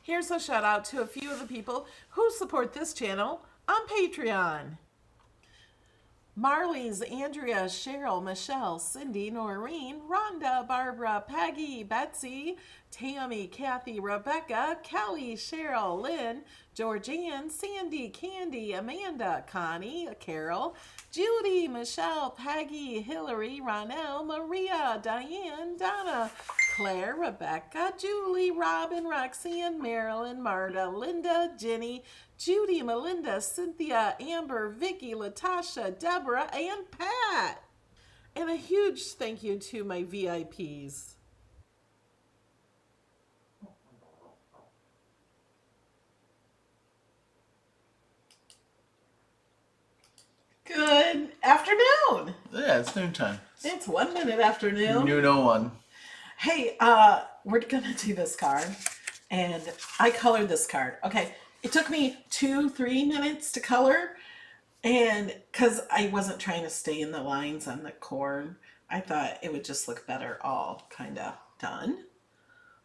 Here's a shout out to a few of the people who support this channel on Patreon. Marley's, Andrea, Cheryl, Michelle, Cindy, Noreen, Rhonda, Barbara, Peggy, Betsy, Tammy, Kathy, Rebecca, Kelly, Cheryl, Lynn, Georgianne, Sandy, Candy, Amanda, Connie, Carol, Judy, Michelle, Peggy, Hillary, Ronell, Maria, Diane, Donna, Claire, Rebecca, Julie, Robin, Roxanne, Marilyn, Marta, Linda, Jenny, Judy, Melinda, Cynthia, Amber, Vicky, Latasha, Deborah, and Pat. And a huge thank you to my VIPs. Good afternoon. Yeah, it's noontime. It's 1 minute after noon. No one. Hey, we're gonna do this card, and I colored this card. Okay, it took me 2-3 minutes to color, and because I wasn't trying to stay in the lines on the corn, I thought it would just look better all kind of done.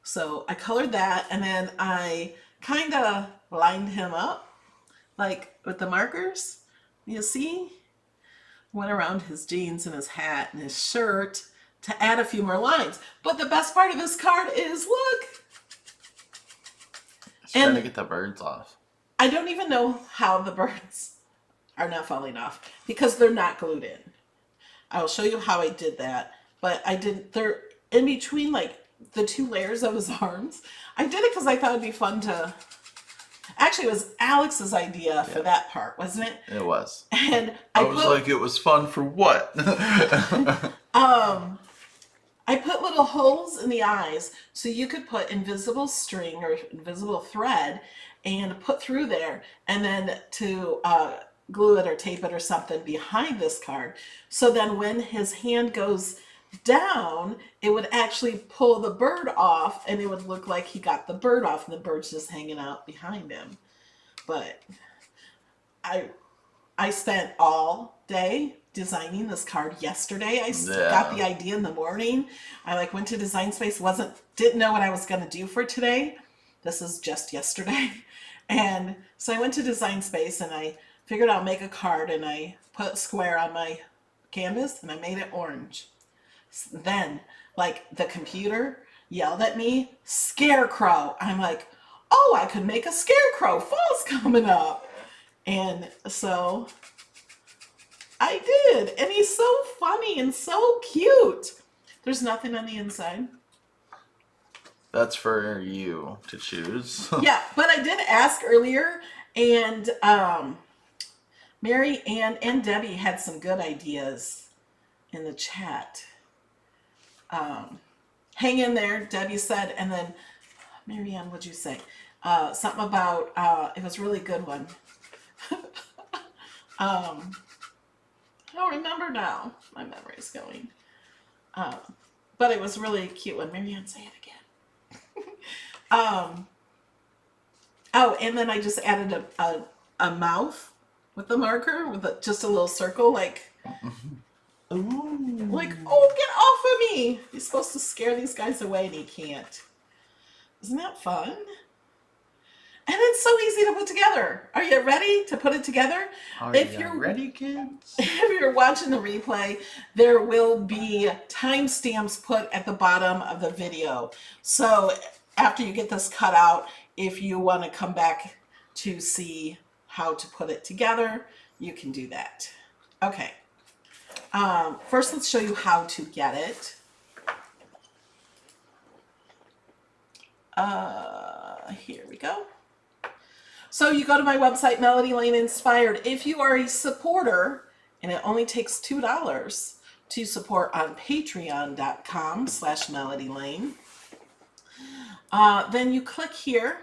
So I colored that, and then I kind of lined him up, like with the markers. You see? Went around his jeans and his hat and his shirt to add a few more lines. But the best part of this card is, look! Just trying to get the birds off. I don't even know how the birds are not falling off because they're not glued in. I will show you how I did that. But they're in between like the two layers of his arms. I did it because I thought it'd be fun to... Actually, it was Alex's idea for that part, wasn't it? It was. And I was like, it was fun for what? I put little holes in the eyes so you could put invisible string or invisible thread and put through there, and then to glue it or tape it or something behind this card. So then when his hand goes down, it would actually pull the bird off, and it would look like he got the bird off and the bird's just hanging out behind him. But I spent all day designing this card yesterday. I got the idea in the morning. I went to Design Space, didn't know what I was going to do for today. This is just yesterday. And so I went to Design Space and I figured I'll make a card, and I put a square on my canvas and I made it orange. Then, the computer yelled at me, Scarecrow. I'm like, oh, I could make a Scarecrow. Fall's coming up. And so I did. And he's so funny and so cute. There's nothing on the inside. That's for you to choose. Yeah, but I did ask earlier, and Mary Ann and Debbie had some good ideas in the chat. Hang in there, Debbie said, and then Mary Ann, what'd you say? Something about it was a really good one. I don't remember now. My memory's going. But it was a really cute one. Mary Ann, say it again. Oh, and then I just added a mouth with the marker with just a little circle, ooh. Oh, get off of me! He's supposed to scare these guys away and he can't. Isn't that fun? And it's so easy to put together. Are you ready to put it together? If you're ready, kids? If you're watching the replay, there will be timestamps put at the bottom of the video. So after you get this cut out, if you want to come back to see how to put it together, you can do that. Okay. First, let's show you how to get it. Here we go. So you go to my website, Melody Lane Inspired. If you are a supporter, and it only takes $2 to support on patreon.com/Melody Lane, then you click here,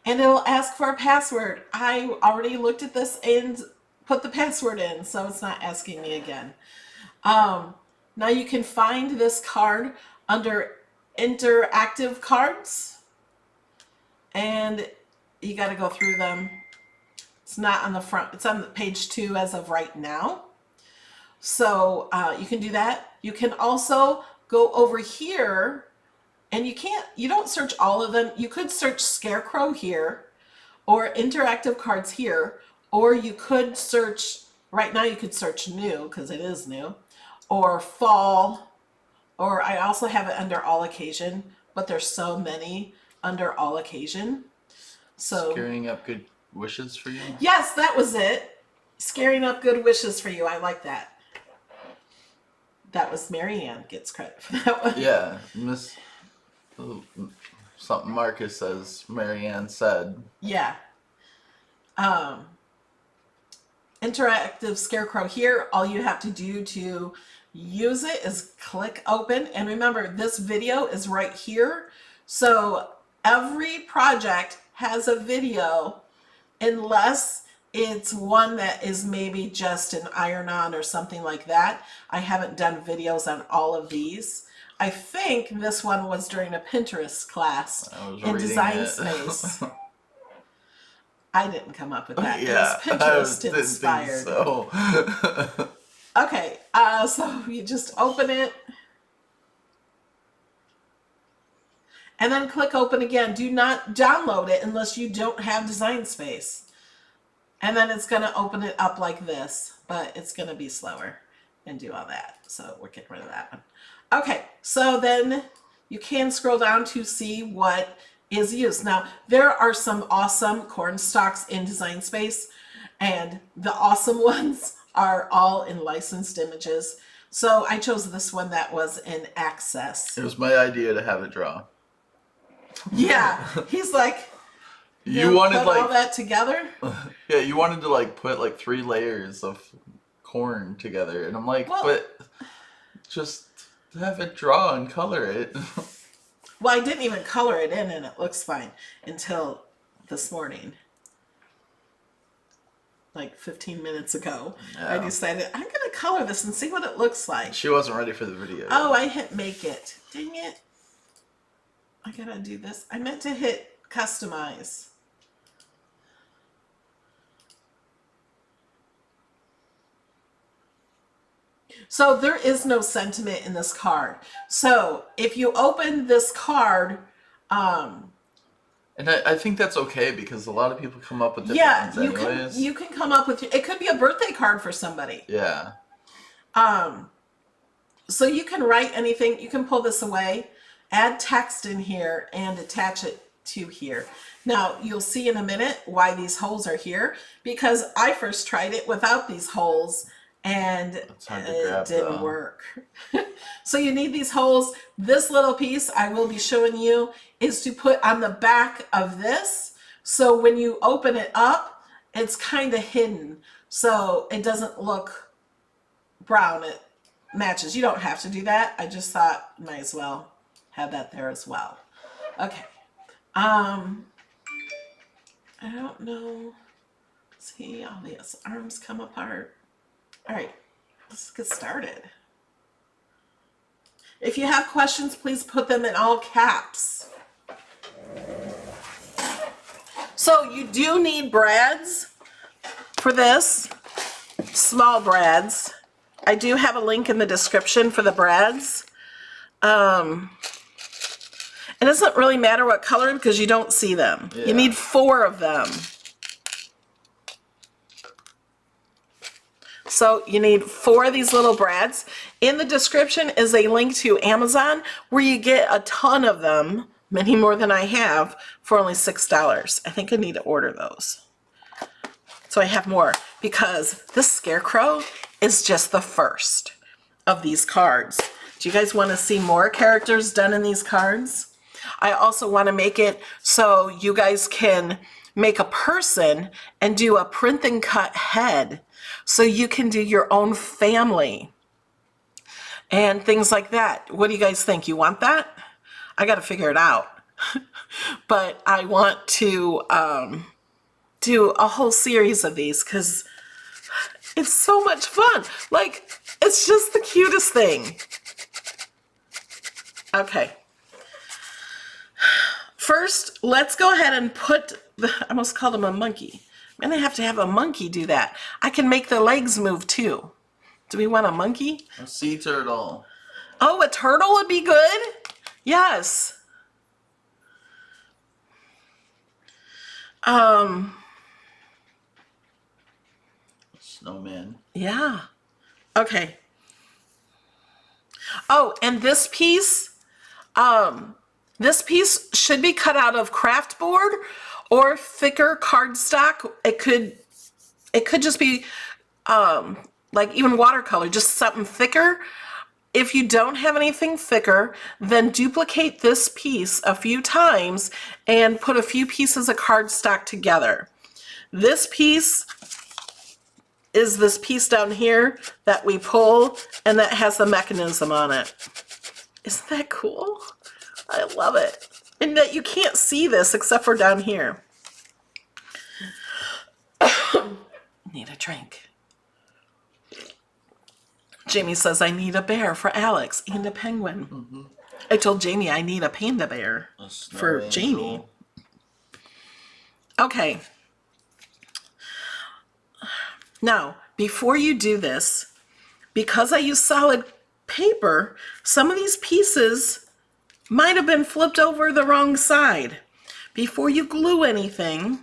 and it'll ask for a password. I already looked at this and put the password in, so it's not asking me again. Now you can find this card under interactive cards, and you got to go through them. It's not on the front, it's on page 2 as of right now. So you can do that. You can also go over here And you don't search all of them. You could search Scarecrow here, or interactive cards here, or you could search, right now you could search new, because it is new, or fall, or I also have it under all occasion, but there's so many under all occasion. So Scaring up good wishes for you? yes, that was it. Scaring up good wishes for you. I like that. That was Marianne gets credit for that one. Yeah, something Marcus says, Marianne said. Yeah. Interactive Scarecrow here. All you have to do to use it is click open. And remember, this video is right here. So every project has a video unless it's one that is maybe just an iron-on or something like that. I haven't done videos on all of these. I think this one was during a Pinterest class in Design Space. I didn't come up with that. Yeah, it was Pinterest inspired. So. Okay, so you just open it. And then click open again. Do not download it unless you don't have Design Space. And then it's going to open it up like this, but it's going to be slower and do all that. So we're getting rid of that one. Okay, so then you can scroll down to see what is used. Now, there are some awesome corn stalks in Design Space, and the awesome ones are all in licensed images. So I chose this one that was in Access. It was my idea to have it draw. Yeah, he's like, you wanted put like all that together? Yeah, you wanted to like put like 3 layers of corn together, and I'm like, well, but just have it draw and color it. Well, I didn't even color it in, and it looks fine until this morning. Like 15 minutes ago, yeah. I decided I'm going to color this and see what it looks like. She wasn't ready for the video. Oh, I hit make it. Dang it. I got to do this. I meant to hit customize. So there is no sentiment in this card. So if you open this card, and I think that's okay because a lot of people come up with different ones anyways. You can come up with, it could be a birthday card for somebody. Yeah. So you can write anything. You can pull this away, add text in here, and attach it to here. Now, you'll see in a minute why these holes are here, because I first tried it without these holes, and it didn't work. So you need these holes. This little piece I will be showing you is to put on the back of this. So when you open it up, it's kind of hidden. So it doesn't look brown. It matches. You don't have to do that. I just thought might as well have that there as well. Okay. I don't know. See, all these arms come apart. All right, let's get started. If you have questions, please put them in all caps. So you do need brads for this, small brads. I do have a link in the description for the brads. It doesn't really matter what color because you don't see them. Yeah. You need 4 of them. So you need 4 of these little brads. In the description is a link to Amazon where you get a ton of them, many more than I have, for only $6. I think I need to order those. So I have more because this Scarecrow is just the first of these cards. Do you guys want to see more characters done in these cards? I also want to make it so you guys can make a person and do a print and cut head. So you can do your own family and things like that. What do you guys think? You want that? I got to figure it out. But I want to do a whole series of these because it's so much fun. Like, it's just the cutest thing. Okay. First, let's go ahead and put, I almost called him a monkey. And I have to have a monkey do that. I can make the legs move too. Do we want a monkey? A sea turtle. Oh, a turtle would be good? Yes. Snowman. Yeah. Okay. Oh, and this piece should be cut out of craft board or thicker cardstock. It could just be like even watercolor, just something thicker. If you don't have anything thicker, then duplicate this piece a few times and put a few pieces of cardstock together. This piece is this piece down here that we pull, and that has the mechanism on it. Isn't that cool? I love it. And that you can't see this except for down here. Need a drink. Jamie says, I need a bear for Alex and a penguin. Mm-hmm. I told Jamie I need a panda bear for Jamie. Okay. Now, before you do this, because I use solid paper, some of these pieces might have been flipped over the wrong side. Before you glue anything,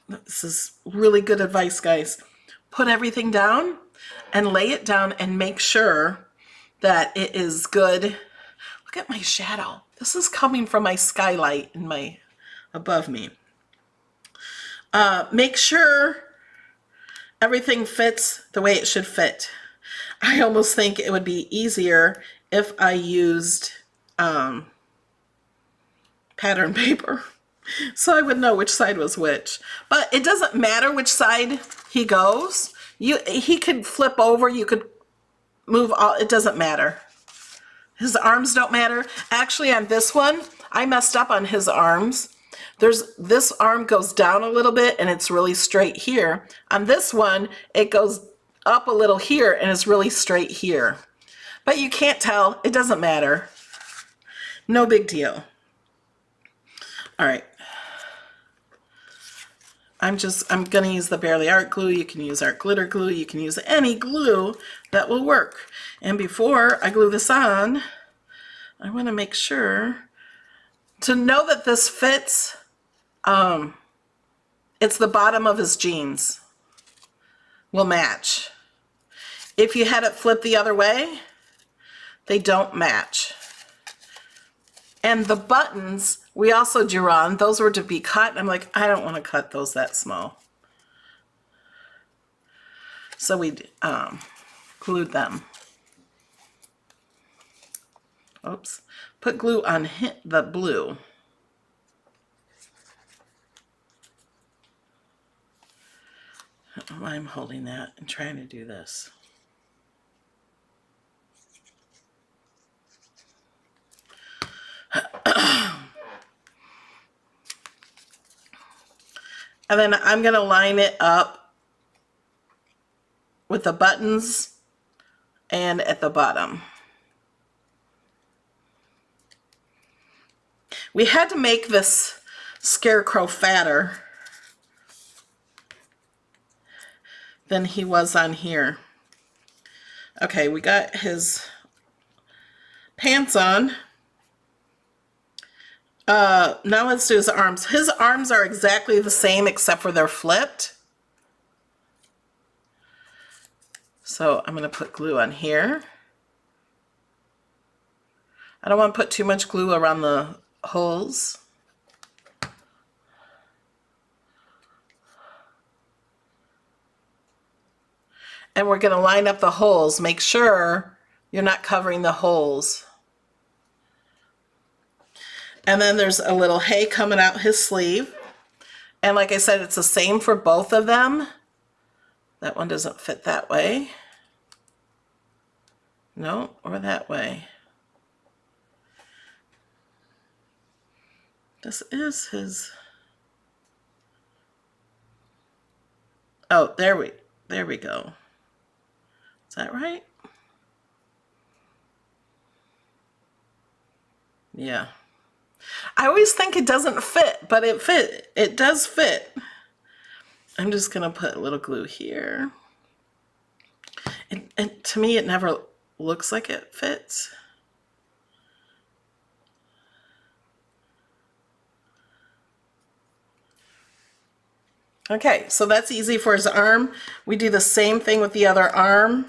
this is really good advice, guys. Put everything down and lay it down and make sure that it is good. Look at my shadow. This is coming from my skylight in my above me. Make sure everything fits the way it should fit. I almost think it would be easier if I used pattern paper, so I would know which side was which. But it doesn't matter which side he goes. He could flip over, you could move all, it doesn't matter. His arms don't matter. Actually, on this one, I messed up on his arms. This arm goes down a little bit and it's really straight here. On this one, it goes up a little here and it's really straight here. But you can't tell, it doesn't matter. No big deal. All right. I'm gonna use the Barely Art glue. You can use art glitter glue. You can use any glue that will work. And before I glue this on, I wanna make sure to know that this fits. It's the bottom of his jeans will match. If you had it flipped the other way, they don't match. And the buttons, we also drew on. Those were to be cut. I'm like, I don't want to cut those that small. So we glued them. Oops. Put glue on the blue. I don't know why I'm holding that and trying to do this. And then I'm going to line it up with the buttons and at the bottom. We had to make this Scarecrow fatter than he was on here. Okay, we got his pants on. Now let's do his arms. His arms are exactly the same except for they're flipped. So I'm going to put glue on here. I don't want to put too much glue around the holes. And we're going to line up the holes. Make sure you're not covering the holes. And then there's a little hay coming out his sleeve. And like I said, it's the same for both of them. That one doesn't fit that way. No, or that way. This is his. Oh, there we go. Is that right? Yeah. I always think it doesn't fit, but it does fit. I'm just gonna put a little glue here. And to me, it never looks like it fits. Okay, so that's easy for his arm. We do the same thing with the other arm.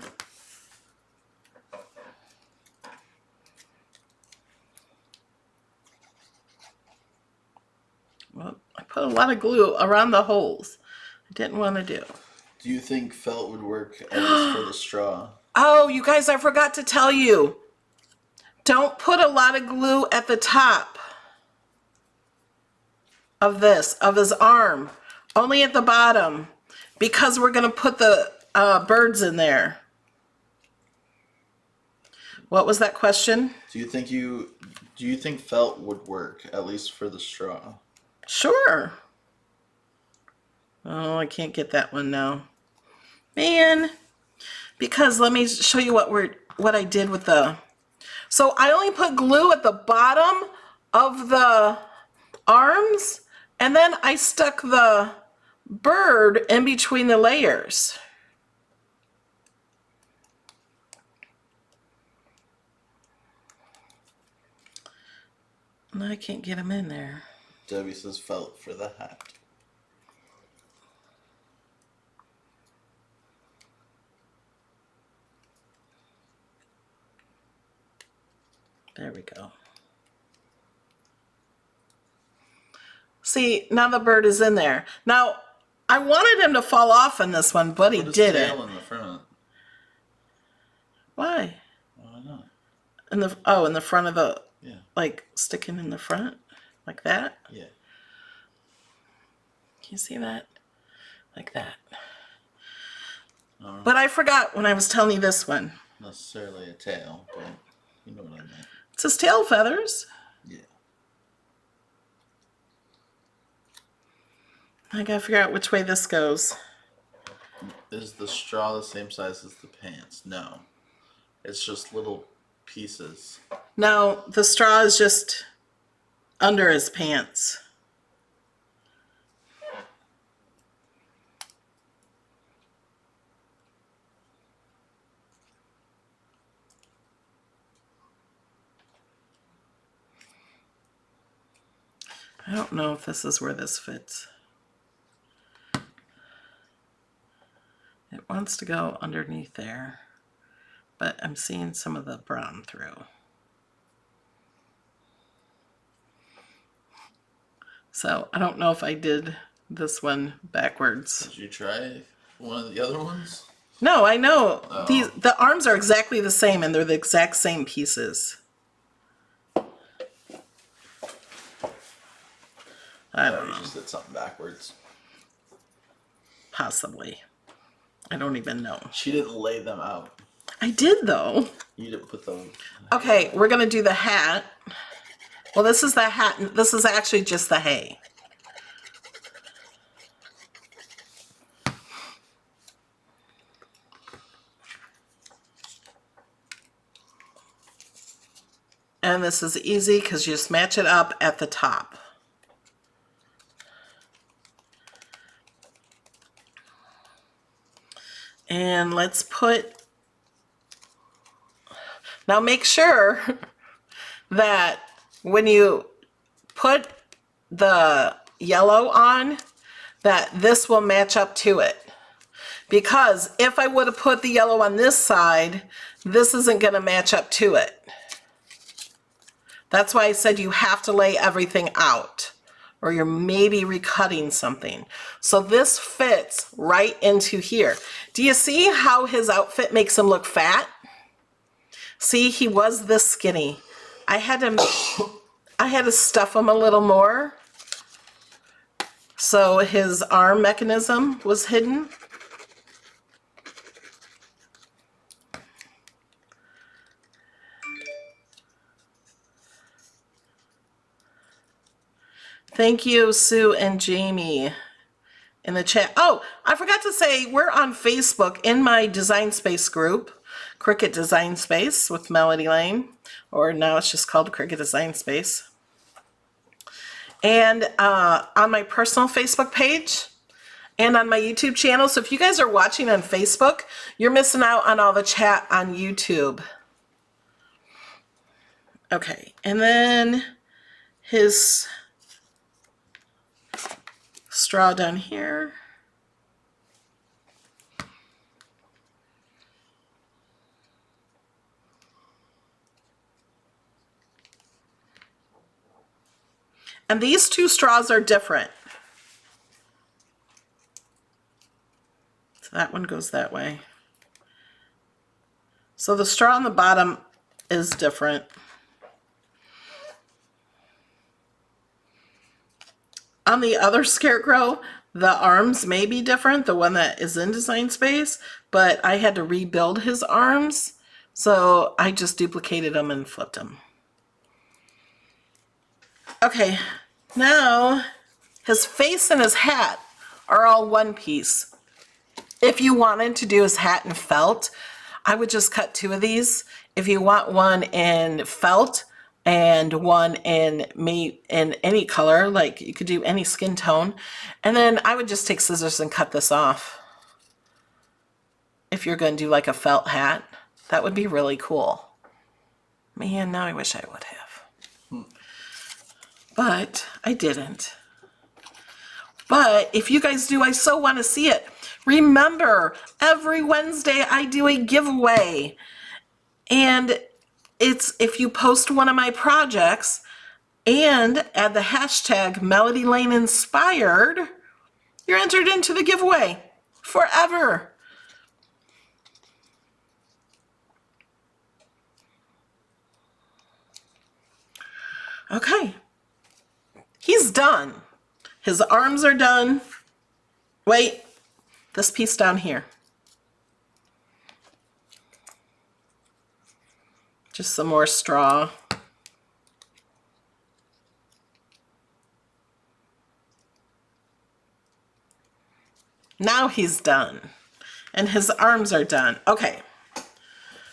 Well, I put a lot of glue around the holes. I didn't want to do. Do you think felt would work at least for the straw? Oh, you guys, I forgot to tell you. Don't put a lot of glue at the top of this, of his arm. Only at the bottom, because we're going to put the birds in there. What was that question? Do you think felt would work at least for the straw? Sure. Oh, I can't get that one now. Man, because let me show you what I did with the. So I only put glue at the bottom of the arms, and then I stuck the bird in between the layers. And I can't get them in there. Debbie says felt for the hat. There we go. See, now the bird is in there. Now, I wanted him to fall off in this one, but he didn't. Tail in the front. Why? Why not? In the front of the, like sticking in the front, like that? Yeah. Can you see that? Like that. Right. But I forgot when I was telling you this one. Not necessarily a tail, but you know what I meant. It's his tail feathers. Yeah. I gotta figure out which way this goes. Is the straw the same size as the pants? No. It's just little pieces. No, the straw is just under his pants. I don't know if this is where this fits. It wants to go underneath there, but I'm seeing some of the brown through. So I don't know if I did this one backwards. Did you try one of the other ones? No, I know. Oh. The arms are exactly the same, and they're the exact same pieces. I don't know. You just did something backwards. Possibly. I don't even know. She didn't lay them out. I did, though. You didn't put them. Okay, we're going to do the hat. Well, this is the hat. This is actually just the hay. And this is easy because you just match it up at the top. And let's put, now make sure that when you put the yellow on, that this will match up to it. Because if I would have put the yellow on this side, this isn't going to match up to it. That's why I said you have to lay everything out, or you're maybe recutting something. So this fits right into here. Do you see how his outfit makes him look fat? See, he was this skinny. I had to stuff him a little more, so his arm mechanism was hidden. Thank you, Sue and Jamie in the chat. Oh, I forgot to say, we're on Facebook in my Design Space group, Cricut Design Space with Melody Lane, or now it's just called Cricut Design Space. And on my personal Facebook page and on my YouTube channel. So if you guys are watching on Facebook, you're missing out on all the chat on YouTube. Okay, and then his straw down here. And these two straws are different. So that one goes that way. So the straw on the bottom is different. On the other Scarecrow, the arms may be different, the one that is in Design Space, but I had to rebuild his arms, so I just duplicated them and flipped them. Okay, now his face and his hat are all one piece. If you wanted to do his hat in felt, I would just cut 2 of these. If you want one in felt and one in any color, like you could do any skin tone, and then I would just take scissors and cut this off. If you're going to do like a felt hat, that would be really cool. Man, now I wish I would have. But I didn't. But if you guys do, I so want to see it. Remember, every Wednesday I do a giveaway. And it's if you post one of my projects and add the hashtag Melody Lane Inspired, you're entered into the giveaway forever. Okay, he's done. His arms are done. Wait, this piece down here. Just some more straw. Now he's done. And his arms are done. Okay,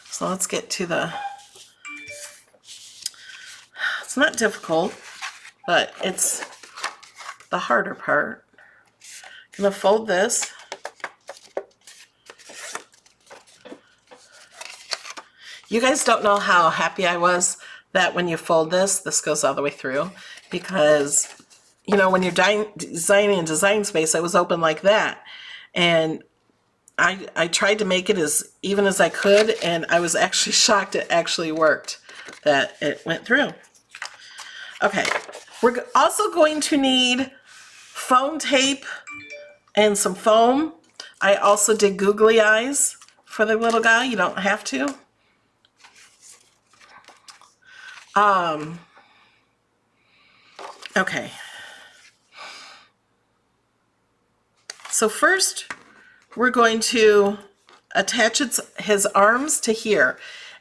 so let's get to the... It's not difficult, but it's the harder part. I'm gonna fold this. You guys don't know how happy I was that when you fold this, this goes all the way through, because, you know, when you're designing in Design Space, it was open like that. And I tried to make it as even as I could, and I was actually shocked it actually worked, that it went through. Okay, we're also going to need foam tape and some foam. I also did googly eyes for the little guy. You don't have to. Okay. So first, we're going to attach his arms to here.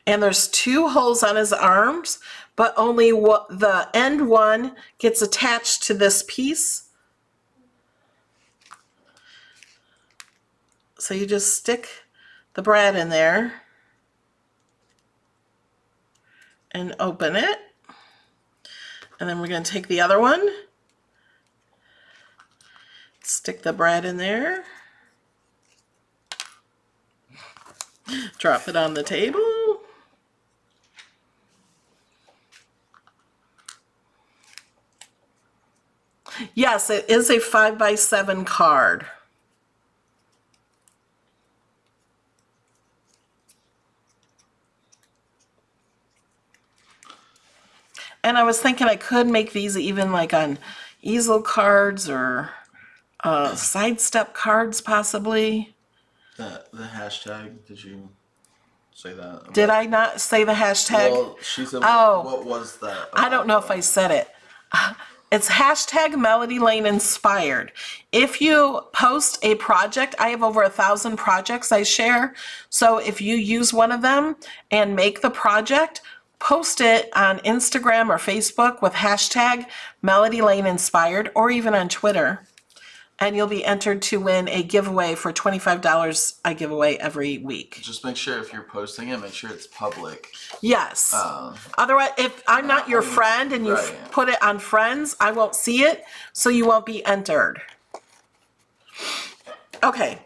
And there's 2 holes on his arms, but only the end one gets attached to this piece. So you just stick the brad in there and open it. And then we're going to take the other one, stick the brad in there, drop it on the table. Yes, it is a 5x7 card. And I was thinking I could make these even like on easel cards or sidestep cards possibly. The hashtag, did you say that? Did I not say the hashtag? Well, she said, oh, what was that? I don't know if I said it. It's hashtag Melody Lane Inspired. If you post a project, I have over 1,000 projects I share. So if you use one of them and make the project, post it on Instagram or Facebook with hashtag Melody Lane Inspired, or even on Twitter. And you'll be entered to win a giveaway for $25 I give away every week. Just make sure if you're posting it, make sure it's public. Yes. Otherwise, if I'm not your friend and you put it on friends, I won't see it, so you won't be entered. Okay.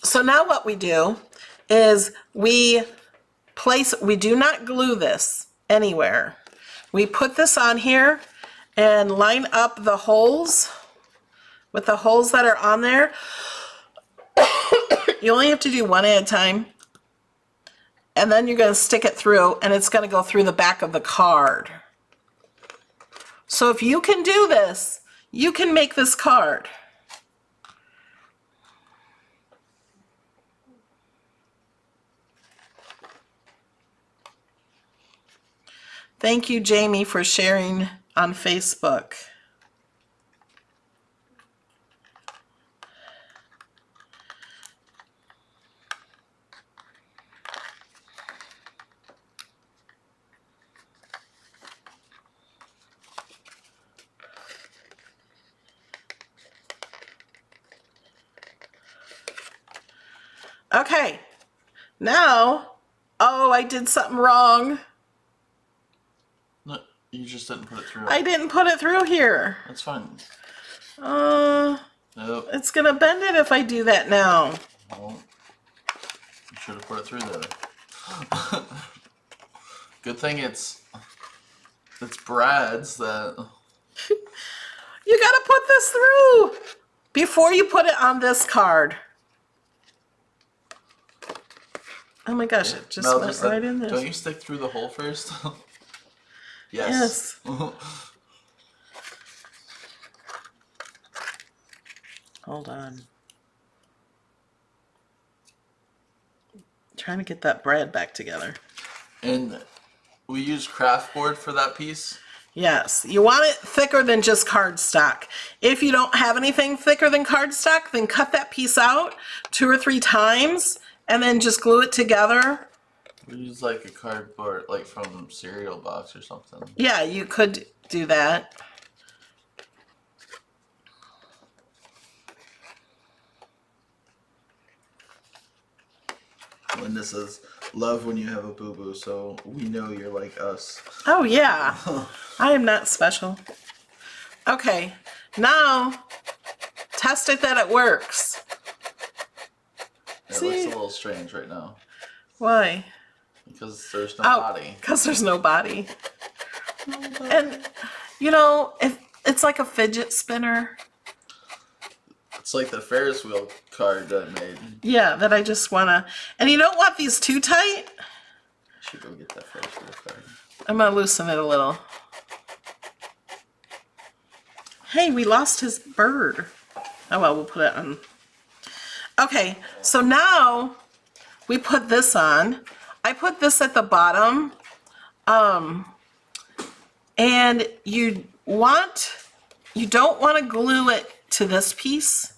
So now what we do is we do not glue this anywhere. We put this on here and line up the holes with the holes that are on there. You only have to do one at a time. And then you're going to stick it through, and it's going to go through the back of the card. So if you can do this, you can make this card. Thank you, Jamie, for sharing on Facebook. Okay, now, oh, I did something wrong. No, you just didn't put it through. I didn't put it through here. That's fine. Nope. It's gonna bend it if I do that now. Well, you should have put it through there. Good thing it's Brad's that. You gotta put this through before you put it on this card. Oh my gosh, it just went right in there. Don't you stick through the hole first? Yes. Hold on. I'm trying to get that bread back together. And we use craft board for that piece? Yes. You want it thicker than just cardstock. If you don't have anything thicker than cardstock, then cut that piece out 2 or 3 times and then just glue it together. We use like a cardboard, like from cereal box or something. Yeah, you could do that. Linda says, love when you have a boo-boo, so we know you're like us. Oh yeah, I am not special. Okay, now test it that it works. It looks a little strange right now. Why? Because there's no body. Because there's no body. And, you know, if it's like a fidget spinner. It's like the Ferris Wheel card that I made. Yeah, that I just want to... And you don't want these too tight. I should go get that Ferris Wheel card. I'm going to loosen it a little. Hey, we lost his bird. Oh, well, we'll put it on. Okay, so now we put this on. I put this at the bottom. And you don't want to glue it to this piece.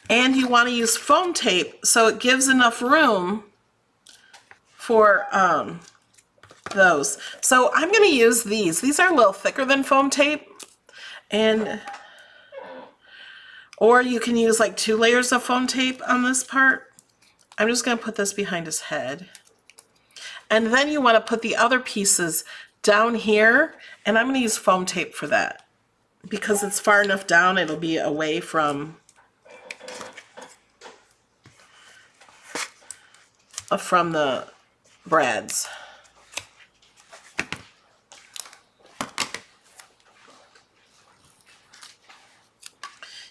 And you want to use foam tape so it gives enough room for those. So I'm going to use these. These are a little thicker than foam tape. Or you can use like 2 layers of foam tape on this part. I'm just going to put this behind his head. And then you want to put the other pieces down here. And I'm going to use foam tape for that. Because it's far enough down, it'll be away from the brads.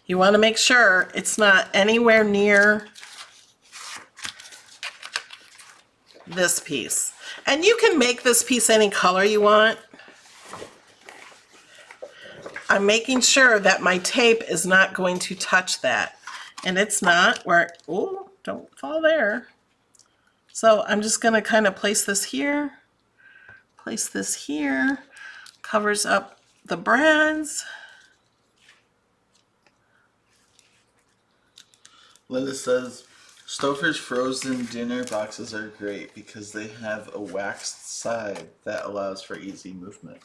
You want to make sure it's not anywhere near this piece. And you can make this piece any color you want. I'm making sure that my tape is not going to touch that. And it's not where, oh, don't fall there. So I'm just going to kind of place this here, covers up the brads. Linda says, Stouffer's frozen dinner boxes are great because they have a waxed side that allows for easy movement.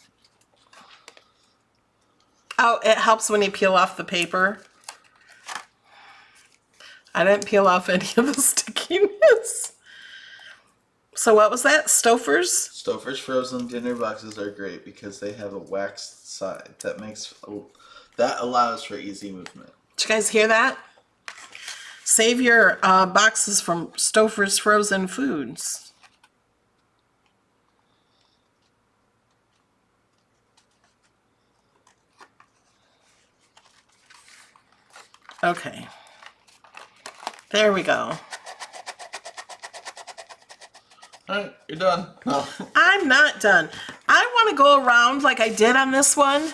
Oh, it helps when you peel off the paper. I didn't peel off any of the stickiness. So what was that? Stouffer's? Stouffer's frozen dinner boxes are great because they have a waxed side that allows for easy movement. Did you guys hear that? Save your boxes from Stouffer's frozen foods. Okay. There we go. Alright, you're done. No. I'm not done. I want to go around like I did on this one,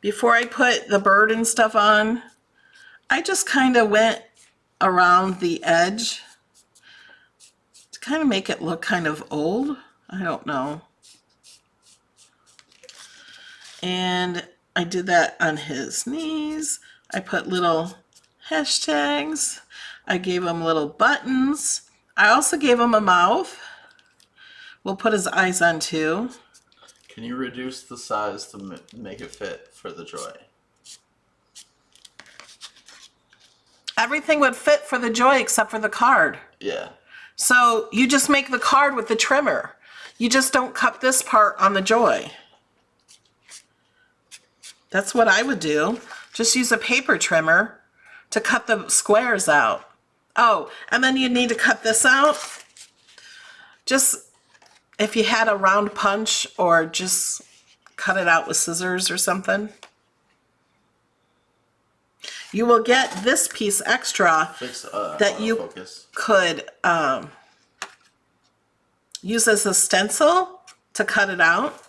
before I put the bird and stuff on, I just kind of went around the edge to kind of make it look kind of old. I don't know. And I did that on his knees. I put little hashtags. I gave him little buttons. I also gave him a mouth. We'll put his eyes on too. Can you reduce the size to make it fit for the joy? Everything would fit for the joy except for the card. Yeah. So you just make the card with the trimmer. You just don't cut this part on the joy. That's what I would do. Just use a paper trimmer to cut the squares out. Oh, and then you need to cut this out. Just if you had a round punch, or just cut it out with scissors or something. You will get this piece extra that you could use as a stencil to cut it out.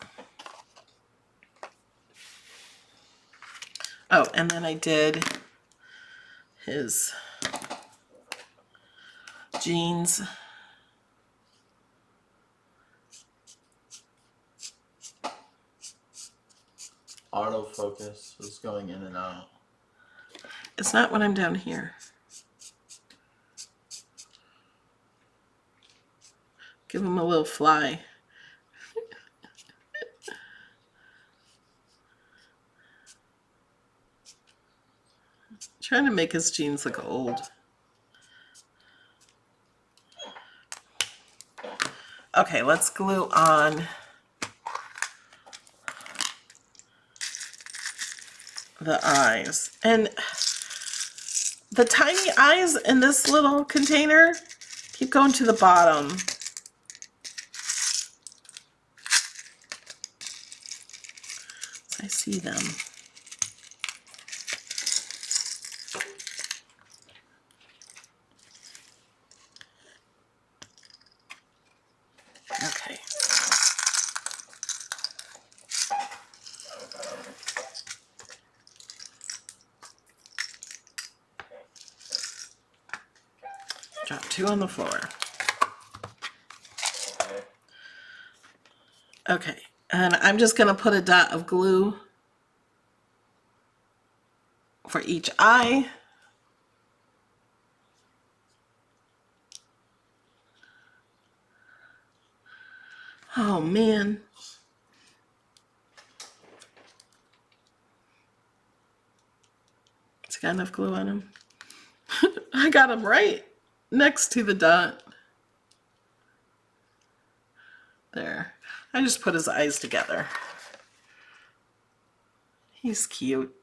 Oh, and then I did his jeans. Autofocus is going in and out. It's not when I'm down here. Give him a little fly. Trying to make his jeans look old. Okay, let's glue on the eyes. And the tiny eyes in this little container, keep going to the bottom. I see them. Okay. Drop two on the floor. Okay, and I'm just going to put a dot of glue for each eye. Oh man. It's got enough glue on him. I got him right next to the dot. There. I just put his eyes together. He's cute.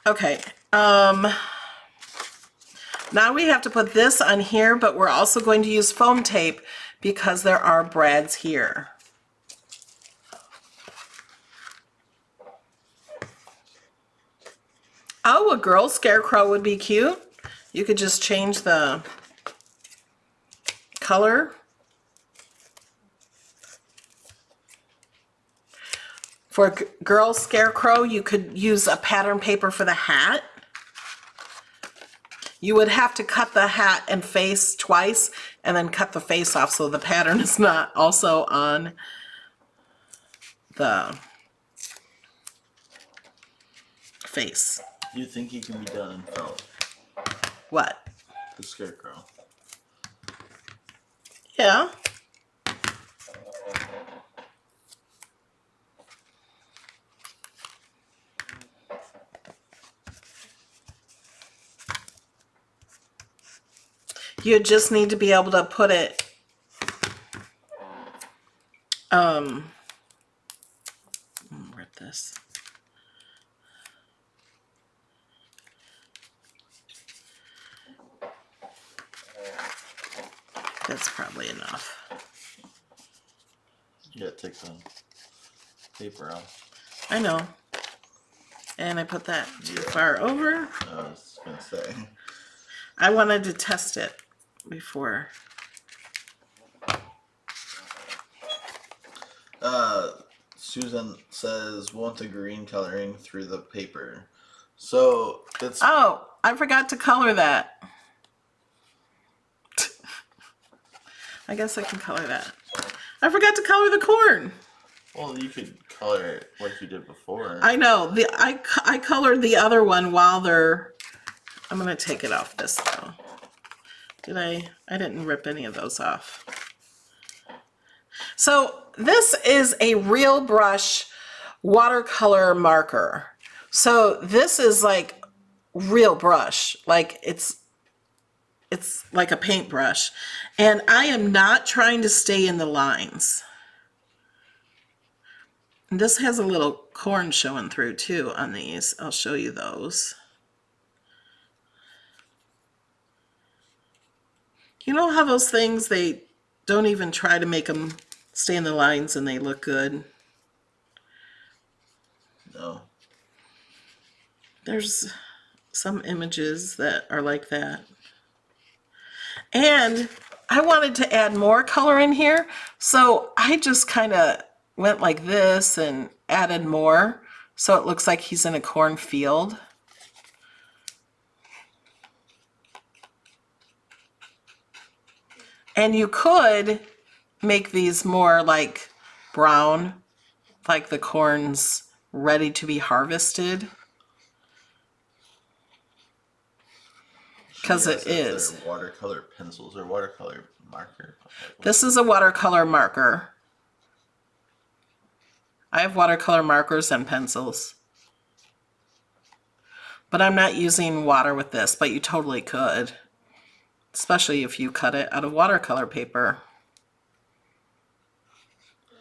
Okay. Now we have to put this on here, but we're also going to use foam tape because there are brads here. Oh, a girl scarecrow would be cute. You could just change the color. For a girl scarecrow, you could use a pattern paper for the hat. You would have to cut the hat and face twice and then cut the face off so the pattern is not also on the face. You think he can be done in felt? What? The scarecrow. Yeah. You just need to be able to put it where'd this? That's probably enough. You gotta take the paper off. I know. And I put that too far over. I was gonna say. I wanted to test it before. Susan says, want the green coloring through the paper. So it's... Oh, I forgot to color that. I guess I can color that. I forgot to color the corn. Well, you could color it like you did before. I know. I colored the other one while they're... I'm going to take it off this though. Did I didn't rip any of those off. So this is a real brush watercolor marker. So this is like real brush, like it's like a paintbrush. And I am not trying to stay in the lines. And this has a little corn showing through too on these. I'll show you those. You know how those things, they don't even try to make them stay in the lines and they look good? No. There's some images that are like that. And I wanted to add more color in here, so I just kind of went like this and added more so it looks like he's in a cornfield. And you could make these more like brown, like the corn's ready to be harvested. Because it is. Watercolor pencils or watercolor marker. This is a watercolor marker. I have watercolor markers and pencils. But I'm not using water with this, but you totally could. Especially if you cut it out of watercolor paper.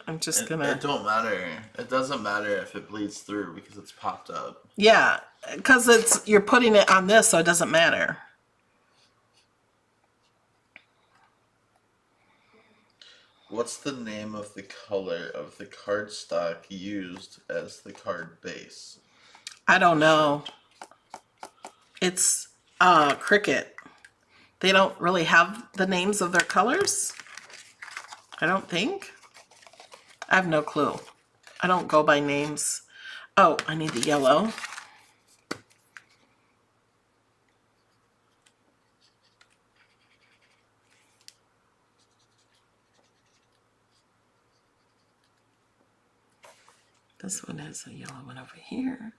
I'm just gonna... It don't matter. It doesn't matter if it bleeds through because it's popped up. Yeah, because you're putting it on this, so it doesn't matter. What's the name of the color of the cardstock used as the card base? I don't know. It's Cricut. They don't really have the names of their colors. I don't think. I have no clue. I don't go by names. Oh, I need the yellow. This one has a yellow one over here.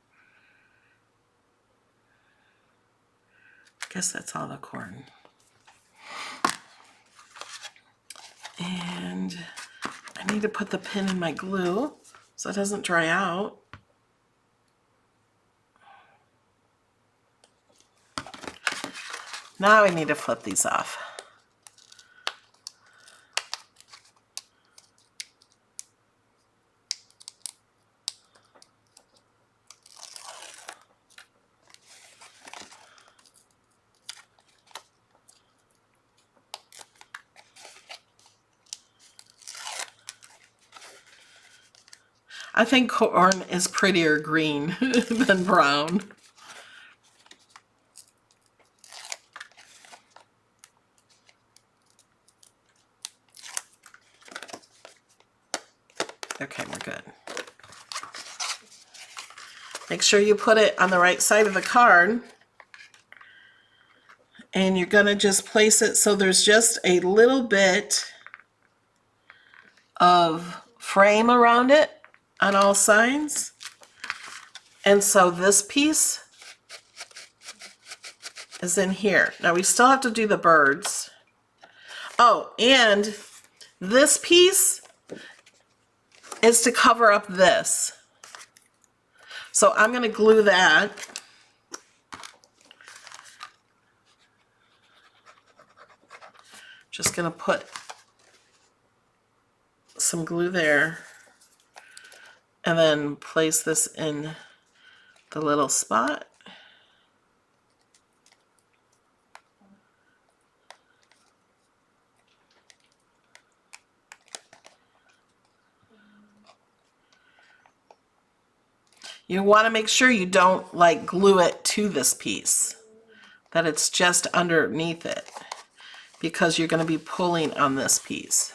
I guess that's all the corn. And I need to put the pin in my glue so it doesn't dry out. Now I need to flip these off. I think corn is prettier green than brown. Okay, we're good. Make sure you put it on the right side of the card. And you're gonna just place it so there's just a little bit of frame around it on all sides. And so this piece is in here. Now we still have to do the birds. Oh, and this piece is to cover up this. So I'm going to glue that. Just going to put some glue there. And then place this in the little spot. You want to make sure you don't like glue it to this piece, that it's just underneath it, because you're going to be pulling on this piece.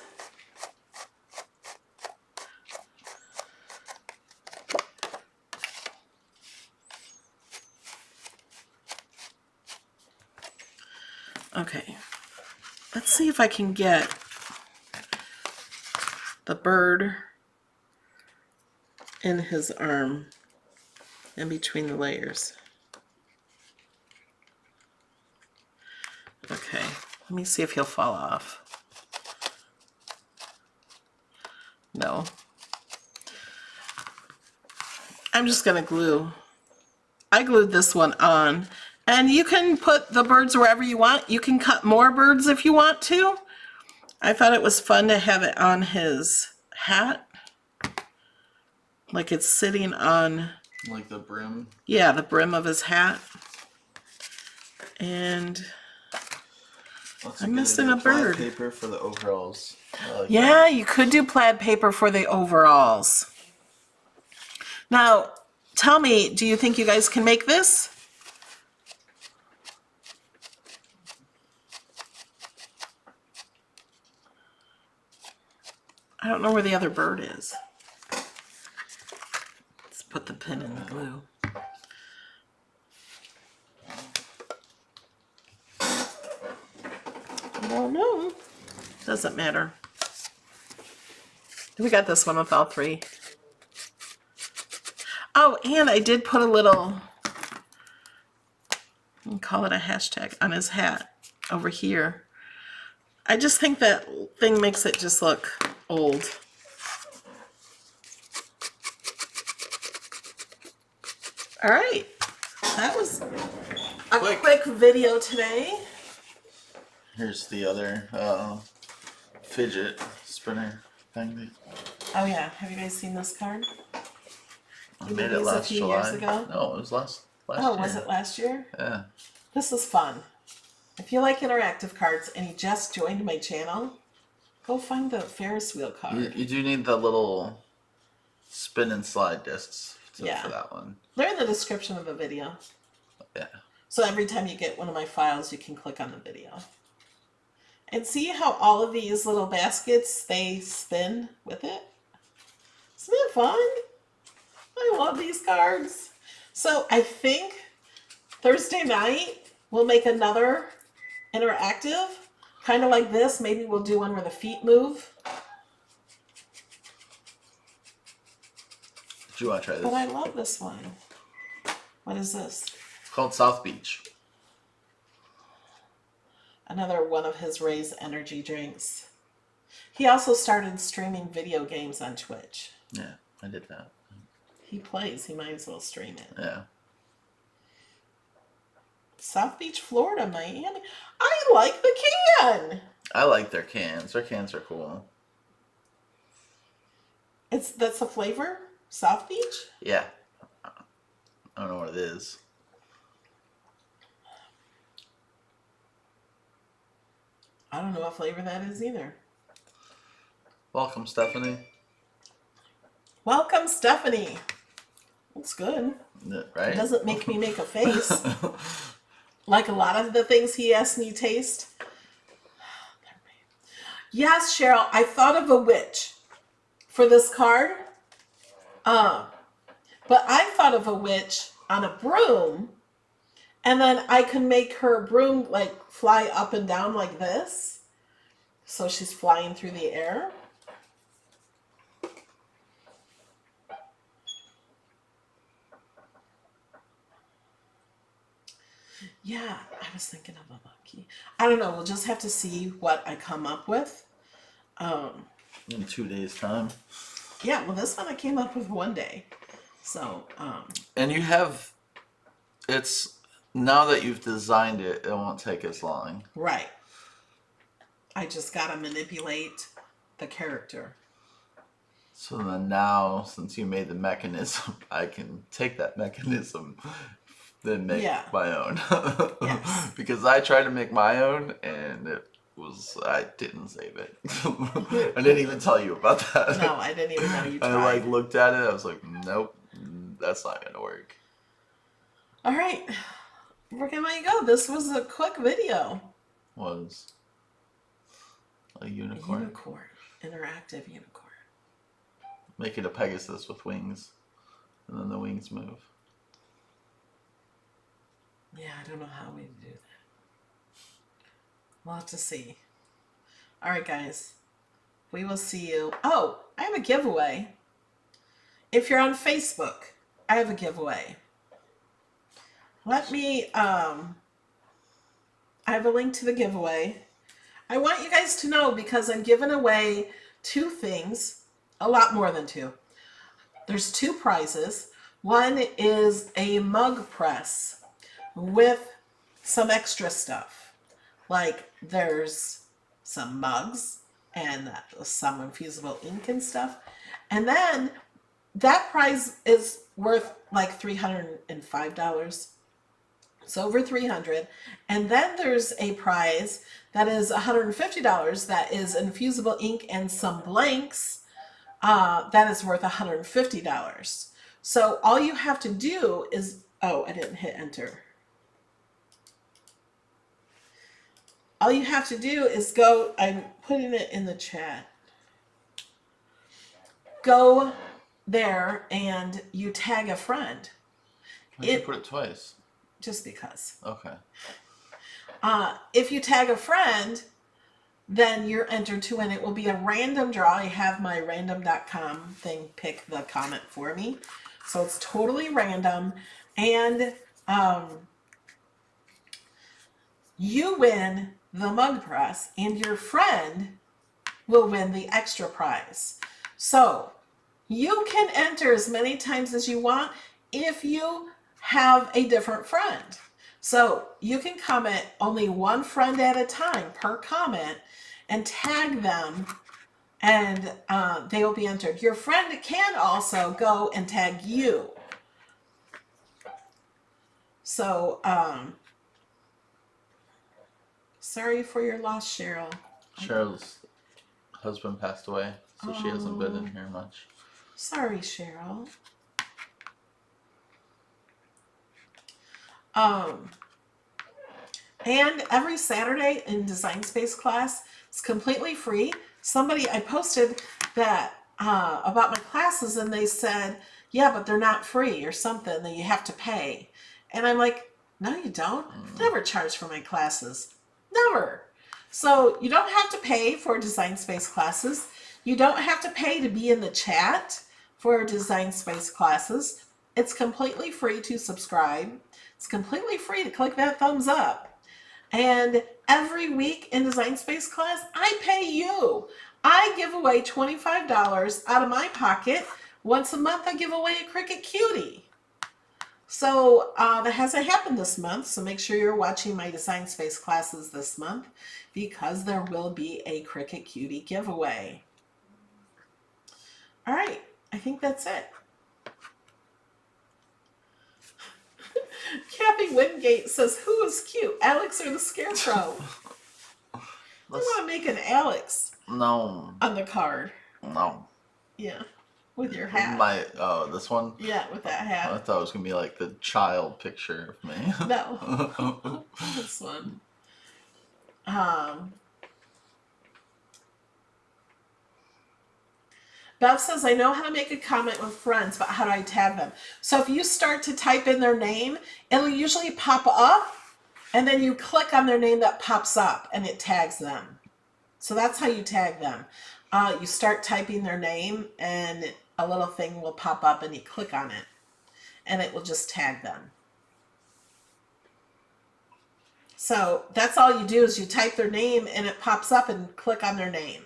Okay. Let's see if I can get the bird in his arm in between the layers. Okay, let me see if he'll fall off. No. I'm just gonna glue. I glued this one on. And you can put the birds wherever you want. You can cut more birds if you want to. I thought it was fun to have it on his hat. Like it's sitting on... Like the brim? Yeah, the brim of his hat. And I'm missing a bird. Plaid paper for the overalls. Like yeah, that. you could do plaid paper for the overalls. Now, tell me, do you think you guys can make this? I don't know where the other bird is. Let's put the pin in the glue. I don't know. Doesn't matter. We got this one with all three. Oh, and I did put a little, I'll call it a hashtag, on his hat over here. I just think that thing makes it just look old. All right, that was a quick video today. Here's the other fidget spinner thing. Oh yeah, have you guys seen this card? I You made did it these last a few July. years ago? No, it was last year. Oh, was it last year? Yeah. This is fun. If you like interactive cards and you just joined my channel, go find the Ferris Wheel card. You do need the little spin and slide discs for that one. They're in the description of the video. Yeah. So every time you get one of my files, you can click on the video. And see how all of these little baskets, they spin with it? Isn't it fun? I love these cards. So I think Thursday night, we'll make another interactive, kind of like this. Maybe we'll do one where the feet move. Do you want to try this? But I love this one. What is this? It's called South Beach. Another one of his Ray's energy drinks. He also started streaming video games on Twitch. Yeah, I did that. He plays. He might as well stream it. Yeah. South Beach, Florida, Miami. I like the can. I like their cans. Their cans are cool. That's the flavor? South Beach? Yeah. I don't know what it is. I don't know what flavor that is either. Welcome, Stephanie. Welcome, Stephanie. Looks good. Right? It doesn't make me make a face. Like a lot of the things he asked me taste. Yes, Cheryl, I thought of a witch for this card. But I thought of a witch on a broom, and then I can make her broom like fly up and down like this. So she's flying through the air. Yeah, I was thinking of a monkey. I don't know. We'll just have to see what I come up with. In 2 days' time. Yeah, well, this one I came up with one day. So, And you have, it's, now that you've designed it, it won't take as long. right. I just got to manipulate the character. So then now, since you made the mechanism, I can take that mechanism, then make my own. Yes. Because I tried to make my own, and I didn't save it. I didn't even tell you about that. No, I didn't even know you tried. I looked at it, I was like, nope, that's not gonna work. All right, where can I go? This was a quick video. Was a unicorn. Unicorn, interactive unicorn. Make it a Pegasus with wings, and then the wings move. Yeah, I don't know how we do We'll have to see. All right, guys. We will see you. Oh, I have a giveaway. If you're on Facebook, I have a giveaway. Let me, I have a link to the giveaway. I want you guys to know because I'm giving away 2 things, a lot more than 2. There's 2 prizes. One is a mug press with some extra stuff. Like there's some mugs and some infusible ink and stuff. And then that prize is worth like $305. It's over $300. And then there's a prize that is $150 that is infusible ink and some blanks. That is worth $150. So all you have to do is, oh, I didn't hit enter. All you have to do is go, I'm putting it in the chat. Go there and you tag a friend. Why did you put it twice? Just because. Okay. If you tag a friend, then you're entered to win. It will be a random draw. I have my random.com thing pick the comment for me. So it's totally random. And you win the mug press and your friend will win the extra prize. So you can enter as many times as you want if you have a different friend. So you can comment only one friend at a time per comment and tag them and they will be entered. Your friend can also go and tag you. So, sorry for your loss, Cheryl. Cheryl's husband passed away, so she hasn't been in here much. Sorry, Cheryl. And every Saturday in Design Space class, it's completely free. I posted that about my classes and they said, yeah, but they're not free or something, that you have to pay. And I'm like, no, you don't. Never charge for my classes. Never. So you don't have to pay for Design Space classes. You don't have to pay to be in the chat for Design Space classes. It's completely free to subscribe. It's completely free to click that thumbs up. And every week in Design Space class, I pay you. I give away $25 out of my pocket. Once a month, I give away a Cricut Cutie. So that hasn't happened this month. So make sure you're watching my Design Space classes this month because there will be a Cricut Cutie giveaway. All right, I think that's it. Kathy Wingate says, who is cute, Alex or the Scarecrow? I want to make an Alex on the card. No. Yeah, with your hat. This one? Yeah, with that hat. I thought it was going to be like the child picture of me. No, this one. Bev says, I know how to make a comment with friends, but how do I tag them? So if you start to type in their name, it'll usually pop up, and then you click on their name that pops up, and it tags them. So that's how you tag them. You start typing their name, and a little thing will pop up, and you click on it, and it will just tag them. So that's all you do is you type their name, and it pops up, and click on their name.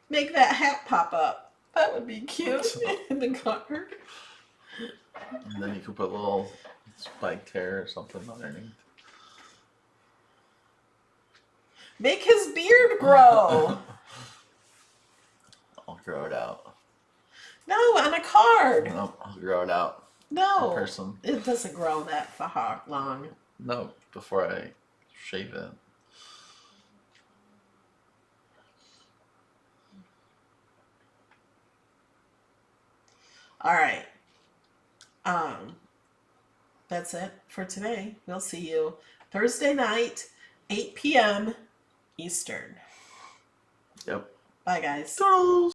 Make that hat pop up. That would be cute in the card. And then you could put a little spiked hair or something underneath. Make his beard grow. I'll grow it out. No, on a card. Nope, I'll grow it out. No, in person. It doesn't grow that far long. No, before I shave it. All right. That's it for today. We'll see you Thursday night, 8 p.m. Eastern. Yep. Bye, guys. Toodles.